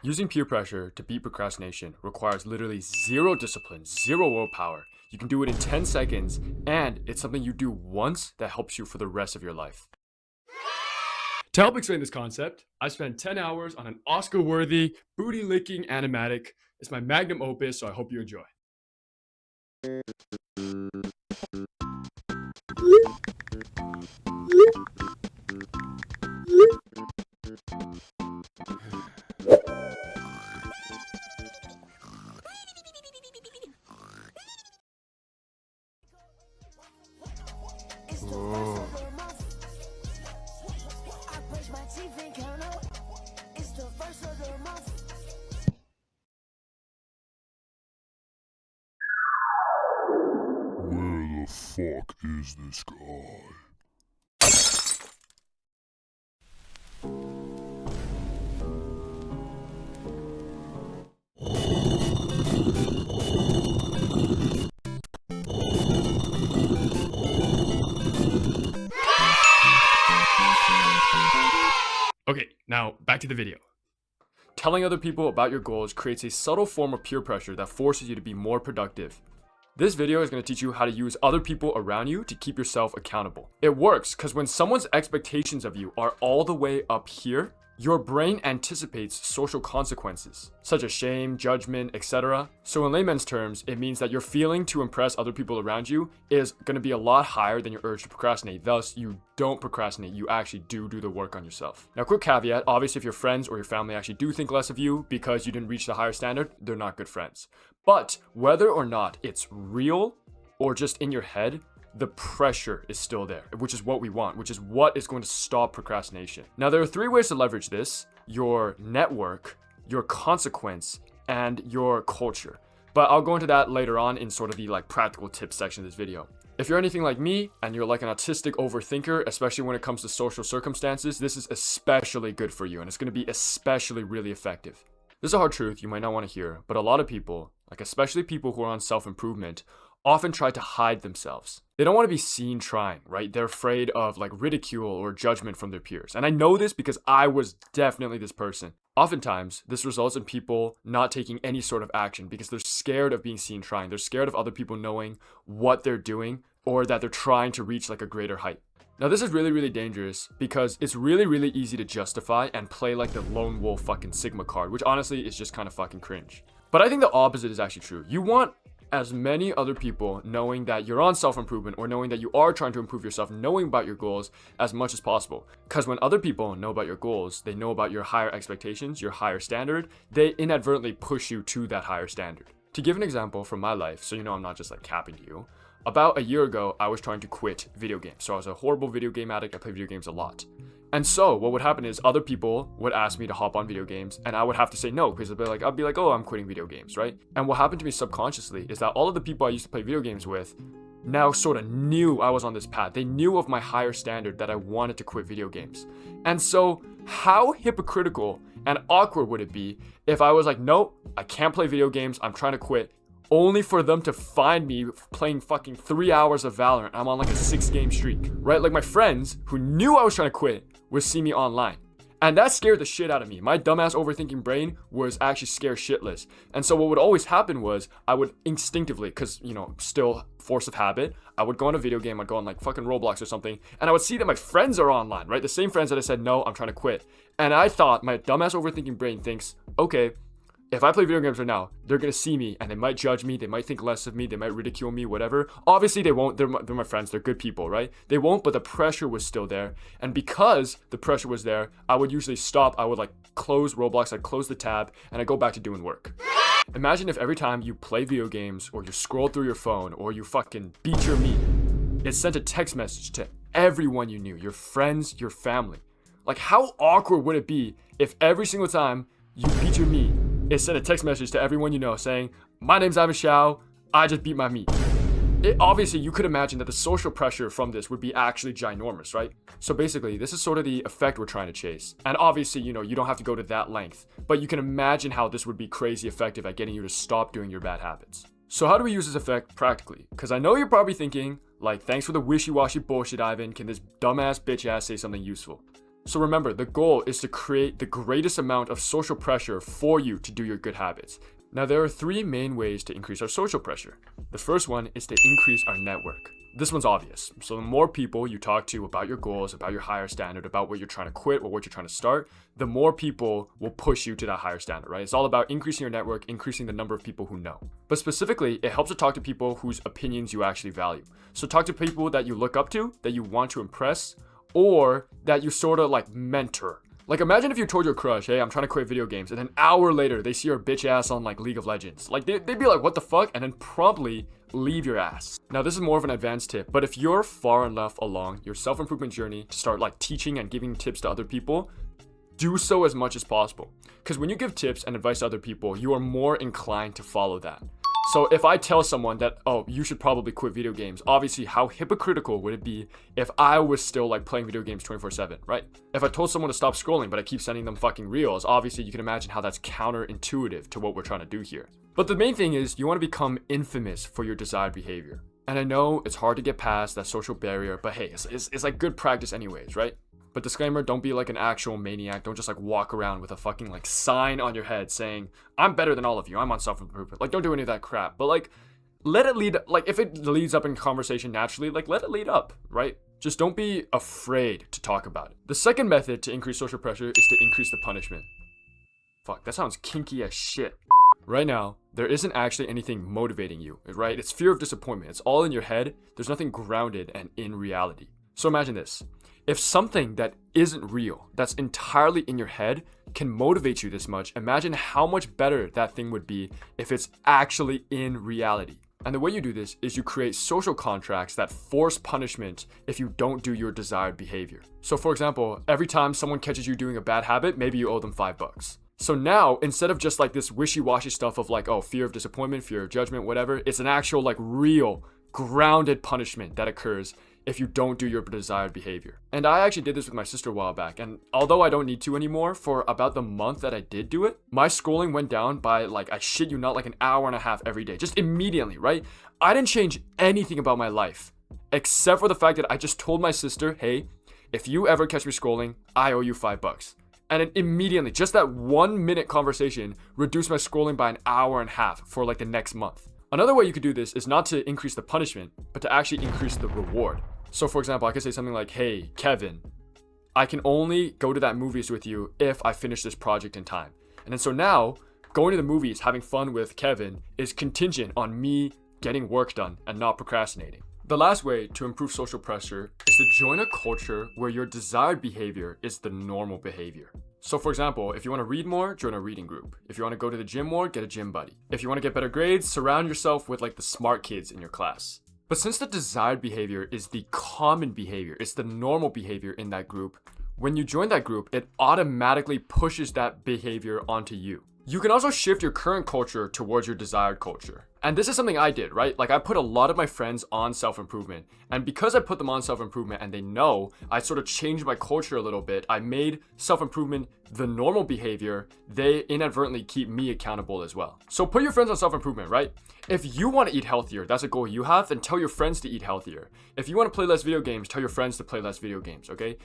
Using peer pressure to beat procrastination requires literally zero discipline, zero willpower. You can do it in 10 seconds, and it's something you do once that helps you for the rest of your life. To help explain this concept, I spent 10 hours on an Oscar-worthy, booty-licking animatic. It's my magnum opus, so I hope you enjoy. Where the fuck is this guy? Okay, now back to the video. Telling other people about your goals creates a subtle form of peer pressure that forces you to be more productive. This video is going to teach you how to use other people around you to keep yourself accountable. It works because when someone's expectations of you are all the way up here, your brain anticipates social consequences, such as shame, judgment, etc. So in layman's terms, it means that your feeling to impress other people around you is going to be a lot higher than your urge to procrastinate. Thus, you don't procrastinate, you actually do the work on yourself. Now, quick caveat, obviously if your friends or your family actually do think less of you because you didn't reach the higher standard, they're not good friends. But whether or not it's real or just in your head, the pressure is still there, which is what we want, which is what is going to stop procrastination. Now, there are three ways to leverage this: your network, your consequence, and your culture. But I'll go into that later on in sort of the practical tips section of this video. If you're anything like me and you're like an autistic overthinker, especially when it comes to social circumstances, this is especially good for you, and it's going to be especially really effective. This is a hard truth you might not want to hear, but a lot of people, especially people who are on self-improvement, often try to hide themselves. They don't want to be seen trying, right? They're afraid of ridicule or judgment from their peers. And I know this because I was definitely this person. Oftentimes, this results in people not taking any sort of action because they're scared of being seen trying. They're scared of other people knowing what they're doing or that they're trying to reach a greater height. Now, this is really, really dangerous because it's really, really easy to justify and play the lone wolf fucking Sigma card, which honestly is just kind of fucking cringe. But I think the opposite is actually true. You want as many other people knowing that you're on self-improvement or knowing that you are trying to improve yourself, knowing about your goals as much as possible. Because when other people know about your goals, they know about your higher expectations, your higher standard, they inadvertently push you to that higher standard. To give an example from my life, so you know I'm not just capping to you, about a year ago, I was trying to quit video games. So I was a horrible video game addict. I played video games a lot. And so what would happen is other people would ask me to hop on video games and I would have to say no because I'd be like, oh, I'm quitting video games, right? And what happened to me subconsciously is that all of the people I used to play video games with now sort of knew I was on this path. They knew of my higher standard that I wanted to quit video games. And so how hypocritical and awkward would it be if I was like, nope, I can't play video games, I'm trying to quit, only for them to find me playing fucking 3 hours of Valorant. I'm on a 6-game streak, right? My friends who knew I was trying to quit would see me online. And that scared the shit out of me. My dumbass overthinking brain was actually scared shitless. And so what would always happen was I would instinctively, because, still force of habit, I would go on a video game, I'd go on fucking Roblox or something, and I would see that my friends are online, right? The same friends that I said, no, I'm trying to quit. And I thought, my dumbass overthinking brain thinks, okay, if I play video games right now, they're going to see me and they might judge me, they might think less of me, they might ridicule me, whatever. Obviously they won't, they're my friends, they're good people, right? They won't, but the pressure was still there. And because the pressure was there, I would usually stop, I would close Roblox, I'd close the tab, and I'd go back to doing work. Imagine if every time you play video games or you scroll through your phone or you fucking beat your meat, it sent a text message to everyone you knew, your friends, your family. How awkward would it be if every single time you beat your meat, it sent a text message to everyone you know saying, my name's Ivan Xiao, I just beat my meat. Obviously, you could imagine that the social pressure from this would be actually ginormous, right? So basically, this is sort of the effect we're trying to chase. And obviously, you don't have to go to that length, but you can imagine how this would be crazy effective at getting you to stop doing your bad habits. So how do we use this effect practically? Because I know you're probably thinking, thanks for the wishy-washy bullshit, Ivan, can this dumbass bitch ass say something useful? So remember, the goal is to create the greatest amount of social pressure for you to do your good habits. Now, there are 3 main ways to increase our social pressure. The first one is to increase our network. This one's obvious. So the more people you talk to about your goals, about your higher standard, about what you're trying to quit or what you're trying to start, the more people will push you to that higher standard, right? It's all about increasing your network, increasing the number of people who know. But specifically, it helps to talk to people whose opinions you actually value. So talk to people that you look up to, that you want to impress, or that you sort of like mentor. Like, imagine if you told your crush, hey, I'm trying to quit video games, and an hour later, they see your bitch ass on, like, League of Legends. Like, they'd be like, what the fuck? And then promptly leave your ass. Now, this is more of an advanced tip, but if you're far enough along your self-improvement journey to start, like, teaching and giving tips to other people, do so as much as possible. Because when you give tips and advice to other people, you are more inclined to follow that. So if I tell someone that, oh, you should probably quit video games, obviously how hypocritical would it be if I was still like playing video games 24/7, right? If I told someone to stop scrolling, but I keep sending them fucking reels, obviously you can imagine how that's counterintuitive to what we're trying to do here. But the main thing is you want to become infamous for your desired behavior. And I know it's hard to get past that social barrier, but hey, it's like good practice anyways, right? But disclaimer, don't be like an actual maniac. Don't just like walk around with a fucking like sign on your head saying, I'm better than all of you. I'm on self-improvement. Like, don't do any of that crap. But like, let it lead, like if it leads up in conversation naturally, like let it lead up, right? Just don't be afraid to talk about it. The second method to increase social pressure is to increase the punishment. Fuck, that sounds kinky as shit. Right now, there isn't actually anything motivating you, right? It's fear of disappointment. It's all in your head. There's nothing grounded and in reality. So imagine this. If something that isn't real, that's entirely in your head, can motivate you this much, imagine how much better that thing would be if it's actually in reality. And the way you do this is you create social contracts that force punishment if you don't do your desired behavior. So for example, every time someone catches you doing a bad habit, maybe you owe them $5. So now, instead of just like this wishy-washy stuff of like, oh, fear of disappointment, fear of judgment, whatever, it's an actual like real, grounded punishment that occurs if you don't do your desired behavior. And I actually did this with my sister a while back, and although I don't need to anymore, for about the month that I did do it, my scrolling went down by like, I shit you not, like an hour and a half every day, just immediately, right? I didn't change anything about my life, except for the fact that I just told my sister, hey, if you ever catch me scrolling, I owe you $5. And it immediately, just that 1 minute conversation reduced my scrolling by an hour and a half for like the next month. Another way you could do this is not to increase the punishment, but to actually increase the reward. So for example, I could say something like, hey, Kevin, I can only go to that movies with you if I finish this project in time. And then so now, going to the movies, having fun with Kevin is contingent on me getting work done and not procrastinating. The last way to improve social pressure is to join a culture where your desired behavior is the normal behavior. So for example, if you want to read more, join a reading group. If you want to go to the gym more, get a gym buddy. If you want to get better grades, surround yourself with like the smart kids in your class. But since the desired behavior is the common behavior, it's the normal behavior in that group, when you join that group, it automatically pushes that behavior onto you. You can also shift your current culture towards your desired culture. And this is something I did, right? Like I put a lot of my friends on self-improvement. And because I put them on self-improvement and they know, I sort of changed my culture a little bit. I made self-improvement the normal behavior. They inadvertently keep me accountable as well. So put your friends on self-improvement, right? If you want to eat healthier, that's a goal you have, then tell your friends to eat healthier. If you want to play less video games, tell your friends to play less video games, okay?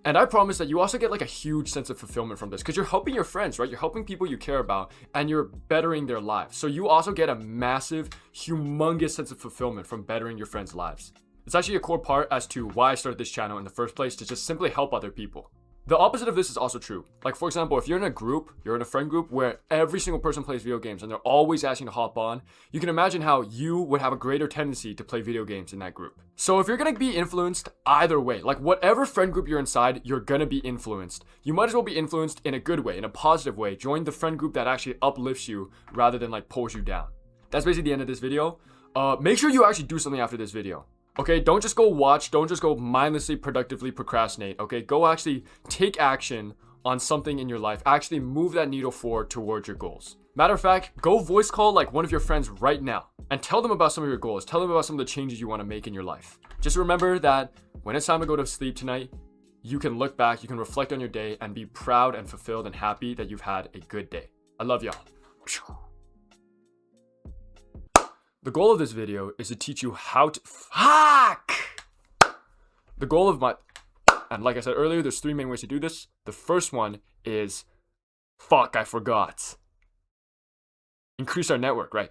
And I promise that you also get like a huge sense of fulfillment from this because you're helping your friends, right? You're helping people you care about and you're bettering their lives. So you also get a massive, humongous sense of fulfillment from bettering your friends' lives. It's actually a core part as to why I started this channel in the first place, to just simply help other people. The opposite of this is also true. Like for example, if you're in a group, you're in a friend group where every single person plays video games and they're always asking to hop on, you can imagine how you would have a greater tendency to play video games in that group. So if you're gonna be influenced either way, like whatever friend group you're inside, you're gonna be influenced. You might as well be influenced in a good way, in a positive way. Join the friend group that actually uplifts you rather than like pulls you down. That's basically the end of this video. Make sure you actually do something after this video. Okay, don't just go watch, don't just go mindlessly, productively procrastinate, okay? Go actually take action on something in your life. Actually move that needle forward towards your goals. Matter of fact, go voice call like one of your friends right now and tell them about some of your goals. Tell them about some of the changes you want to make in your life. Just remember that when it's time to go to sleep tonight, you can look back, you can reflect on your day and be proud and fulfilled and happy that you've had a good day. I love y'all. The goal of this video is to teach you how to... Fuck! The goal of my... And like I said earlier, there's 3 main ways to do this. The first one is, fuck, I forgot. Increase our network, right?